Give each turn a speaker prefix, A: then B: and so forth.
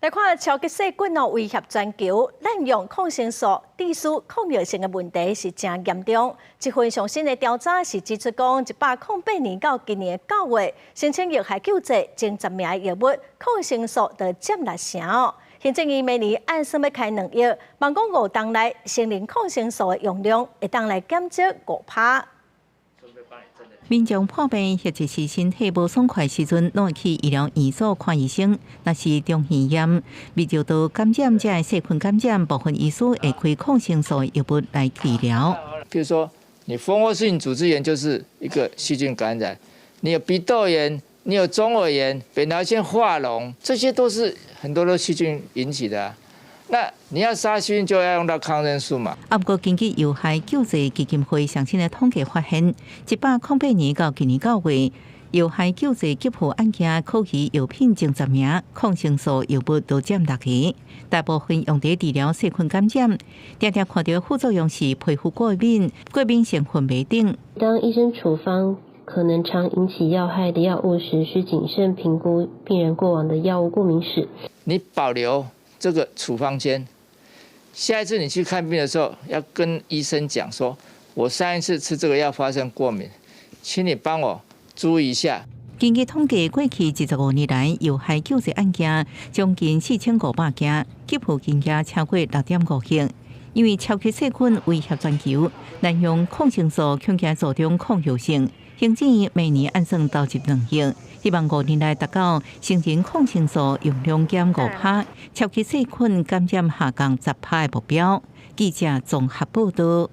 A: 来看超级细菌威胁全球，滥用抗生素致死抗药性的问题是真严重。一份上新的调查是指出讲，108年到今年9月，申请药害救济前10名的药物，抗生素就占6成哦。行政院明年按算要开2亿，望讲5年内成人抗生素的用量会当来减少5%。
B: 民众破病或者是身体无爽快时阵，拢会去医疗院所看医生。若是中耳炎、泌尿道感染这细菌感染，部分医师会开抗生素药物来治疗。
C: 譬如说，你蜂窝性组织炎就是一个细菌感染，你有鼻窦炎，你有中耳炎、扁桃腺化脓，这些都是很多都细菌引起的啊。那你要杀细菌就要用到抗生素嘛。
B: 不过，根据药害救济基金会上新的统计发现，108年到今年9月，药害救济给付案件可疑药品前10名，抗生素药物都占6个，大部分用在治疗细菌感染。常常看到副作用是皮肤过敏、过敏成分不定。
D: 当医生处方可能常引起药害的药物时，需谨慎评估病人过往的药物过敏史。
C: 你保留这个处方间，下一次你去看病的时候，要跟医生讲说，我上一次吃这个药发生过敏，请你帮我注意一下。
B: 根据统计，过去25年来，药害救济案件将近4500件，给付金额超过6.5亿。因为超级细菌威胁全球，滥用抗生素恐惊造成抗药性。行政院每年按算投入2亿，希望5年内达到成人抗生素用量减5%，超级细菌感染下降10%的目标。记者综合报道。